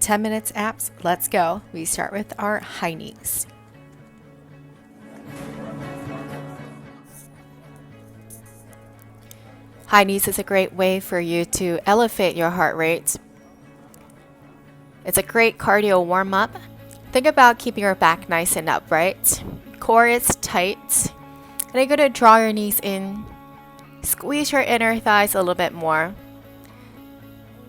10 minutes abs, let's go. We start with our high knees. High knees is a great way for you to elevate your heart rate. It's a great cardio warm-up. Think about keeping your back nice and upright. Core is tight. And you're going to draw your knees in. Squeeze your inner thighs a little bit more.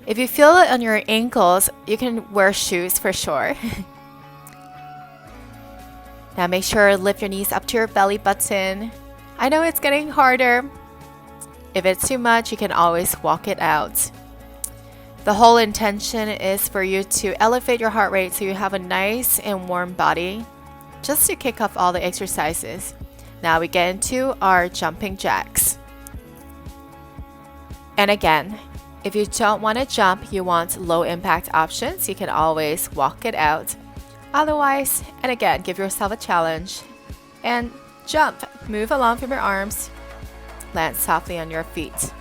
If you feel it on your ankles, you can wear shoes for sure. Now make sure to lift your knees up to your belly button. I know it's getting harder. If it's too much, you can always walk it out. The whole intention is for you to elevate your heart rate so you have a nice and warm body, just to kick off all the exercises. Now we get into our jumping jacks. And again, if you don't want to jump, you want low impact options, you can always walk it out. Otherwise, and again, give yourself a challenge and jump. Move along from your arms. Land softly on your feet.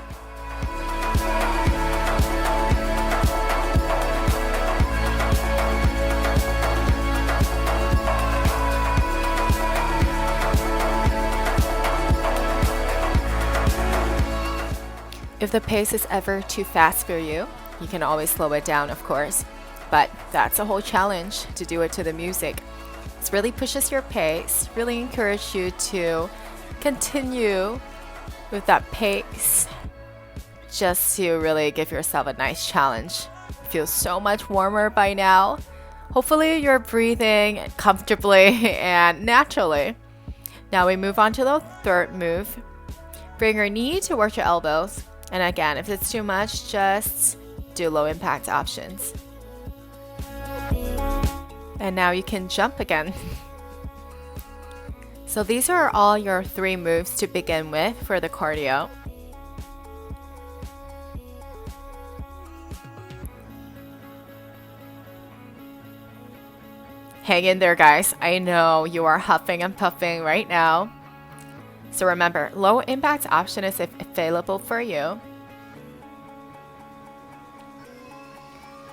If the pace is ever too fast for you, you can always slow it down, of course. But that's a whole challenge to do it to the music. It really pushes your pace, really encourage you to continue with that pace, just to really give yourself a nice challenge. Feel so much warmer by now. Hopefully you're breathing comfortably and naturally. Now we move on to the third move. Bring your knee towards your elbows. And again, if it's too much, just do low impact options. And now you can jump again. So these are all your 3 moves to begin with for the cardio. Hang in there, guys. I know you are huffing and puffing right now. So remember, low impact option is available for you.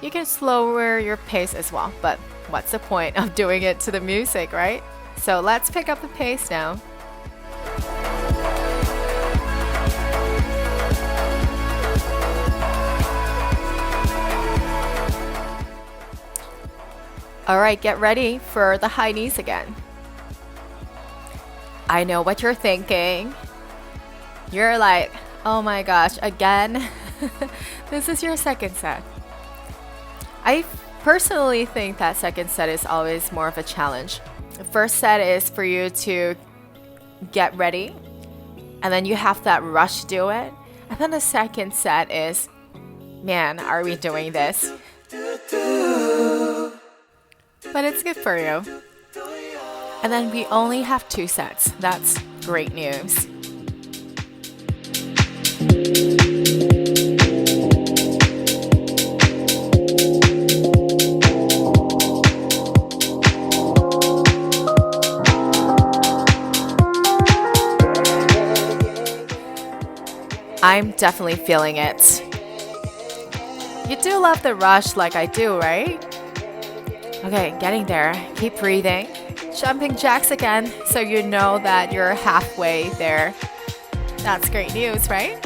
You can slower your pace as well, but what's the point of doing it to the music, right? So let's pick up the pace now. All right, get ready for the high knees again. I know what you're thinking. You're like, oh my gosh, again? This is your second set. I personally think that second set is always more of a challenge. The first set is for you to get ready, and then you have that rush to do it. And then the second set is, man, are we doing this? But it's good for you. And then we only have 2 sets. That's great news. I'm definitely feeling it. You do love the rush like I do, right? Okay, getting there. Keep breathing. Jumping jacks again, so you know that you're halfway there. That's great news, right?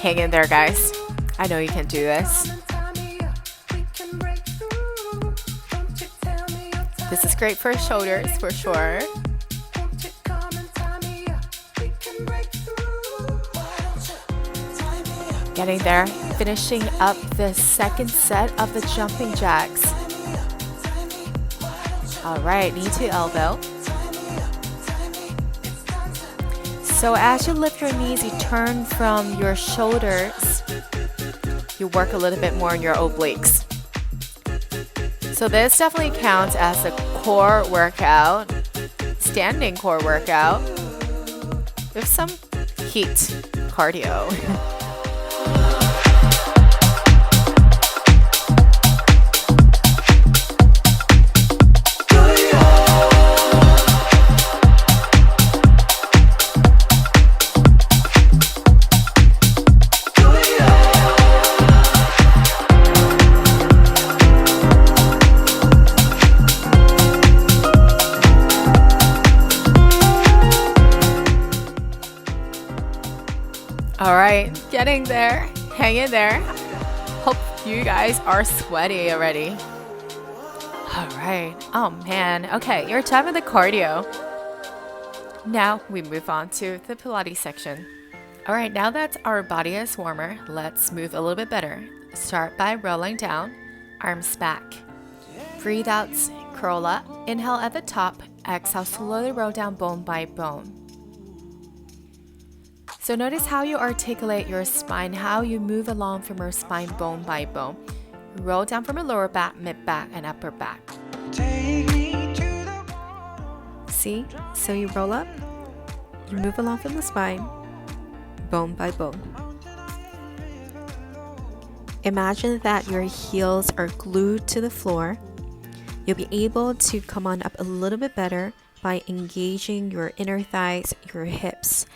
Hang in there, guys. I know you can do this. This is great for shoulders, for sure. Getting there. Finishing up the second set of the jumping jacks. All right, knee to elbow. So as you lift your knees, you turn from your shoulders you work a little bit more on your obliques. So this definitely counts as a core workout, standing core workout with some heat cardio. All right, getting there, hang in there. Hope you guys are sweaty already. All right, oh man, okay, you're done with the cardio. Now we move on to the Pilates section. All right, now that our body is warmer, let's move a little bit better. Start by rolling down, arms back. Breathe out, curl up. Inhale at the top, exhale, slowly roll down bone by bone. So notice how you articulate your spine, how you move along from your spine bone by bone. Roll down from your lower back, mid back, and upper back. See? So you roll up, you move along from the spine, bone by bone. Imagine that your heels are glued to the floor. You'll be able to come on up a little bit better by engaging your inner thighs, your hips,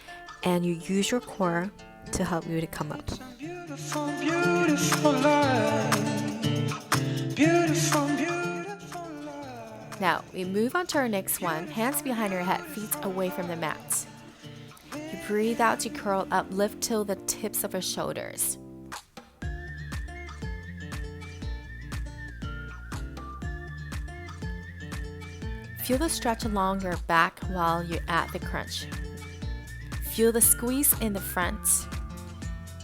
and you use your core to help you to come up. Beautiful, beautiful life. Beautiful, beautiful life. Now we move on to our next one. Hands behind your head, feet away from the mat. You breathe out to curl up, lift till the tips of your shoulders. Feel the stretch along your back while you add the crunch. Feel the squeeze in the front.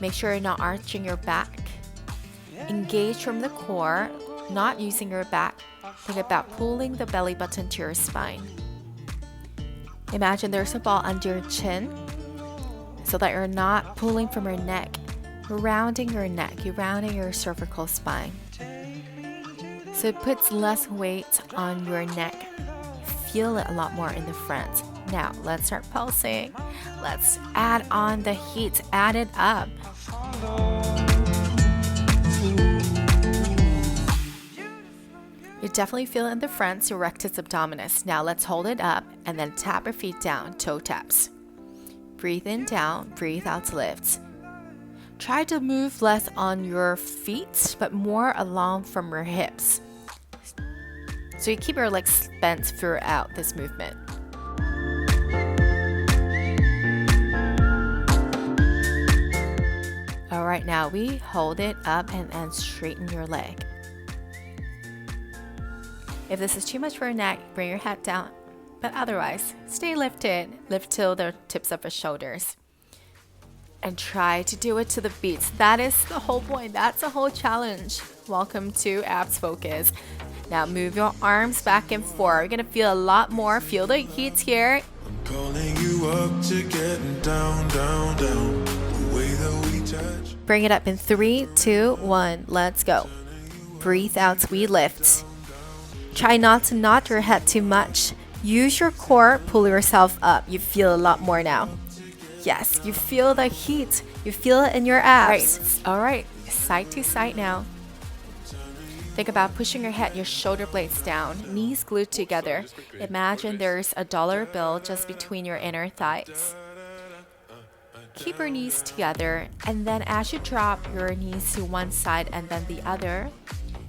Make sure you're not arching your back. Engage from the core, not using your back. Think about pulling the belly button to your spine. Imagine there's a ball under your chin so that you're not pulling from your neck. You're rounding your neck, you're rounding your cervical spine. So it puts less weight on your neck. Feel it a lot more in the front. Now, let's start pulsing. Let's add on the heat, add it up. You definitely feel it in the front, your rectus abdominis. Now, let's hold it up and then tap your feet down, toe taps. Breathe in, down, breathe out, lift. Try to move less on your feet, but more along from your hips. So you keep your legs bent throughout this movement. All right, now we hold it up and then straighten your leg. If this is too much for your neck, bring your head down. But otherwise, stay lifted. Lift till the tips of your shoulders. And try to do it to the beats. That is the whole point. That's the whole challenge. Welcome to AbsFocus. Now move your arms back and forth. You're gonna feel a lot more. Feel the heat here. I'm calling you up to getting down, down, down. The way that we touch. Bring it up in 3, 2, 1. Let's go. Breathe out. We lift. Try not to nod your head too much. Use your core. Pull yourself up. You feel a lot more now. Yes, you feel the heat. You feel it in your abs. All right. Side to side now. Think about pushing your head, your shoulder blades down, knees glued together. Imagine there's a dollar bill just between your inner thighs. Keep your knees together, and then as you drop your knees to one side and then the other,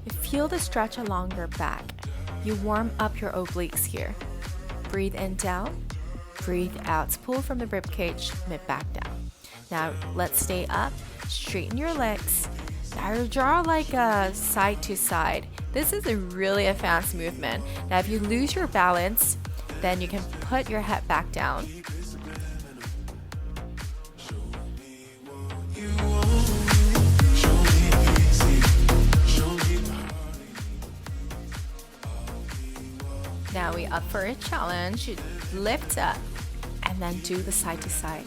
you feel the stretch along your back. You warm up your obliques here. Breathe in, down. Breathe out. Pull from the rib cage, mid back down. Now let's stay up. Straighten your legs. Now draw like a side to side. This is a really advanced movement. Now if you lose your balance, then you can put your head back down. Now we up for a challenge. You lift up and then do the side to side.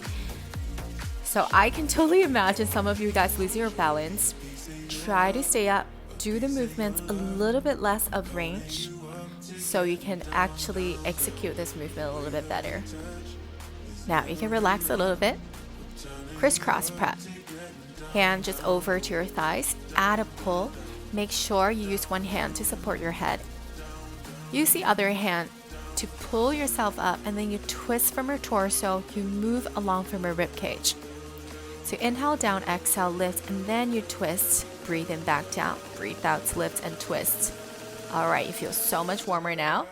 So I can totally imagine some of you guys losing your balance. Try to stay up. Do the movements a little bit less of range so you can actually execute this movement a little bit better. Now you can relax a little bit. Criss cross prep. Hand just over to your thighs. Add a pull. Make sure you use one hand to support your head. Use the other hand to pull yourself up, and then you twist from your torso. You move along from your rib cage. So inhale down, exhale, lift, and then you twist. Breathe in, back down. Breathe out, lift, and twist. All right, you feel so much warmer now.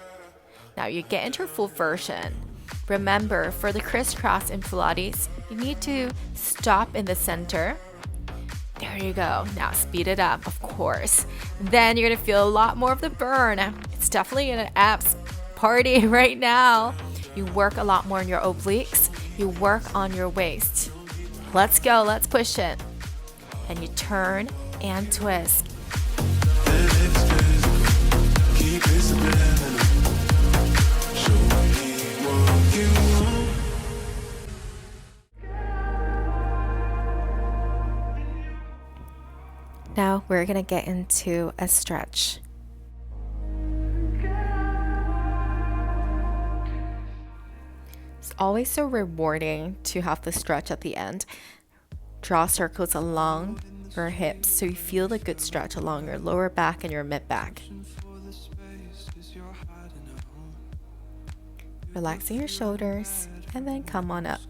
Now you get into your full version. Remember, for the crisscross in Pilates, you need to stop in the center. There you go. Now speed it up, of course. Then you're gonna feel a lot more of the burn. It's definitely an abs party right now. You work a lot more on your obliques. You work on your waist. Let's go, let's push it. And you turn and twist. Now we're gonna get into a stretch. It's always so rewarding to have the stretch at the end. Draw circles along your hips so you feel the good stretch along your lower back and your mid back. Relaxing your shoulders and then come on up.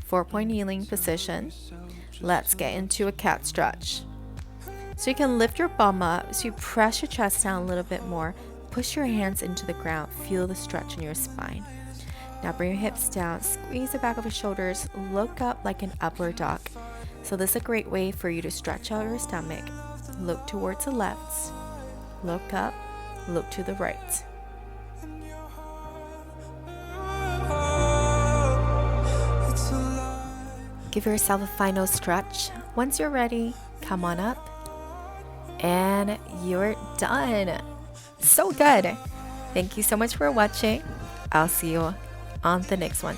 4-point kneeling position. Let's get into a cat stretch. So you can lift your bum up, so you press your chest down a little bit more. Push your hands into the ground. Feel the stretch in your spine. Now bring your hips down, squeeze the back of your shoulders, look up like an upward dog. So this is a great way for you to stretch out your stomach. Look towards the left, look up, look to the right. Give yourself a final stretch. Once you're ready, come on up. And you're done. So good. Thank you so much for watching. I'll see you on the next one.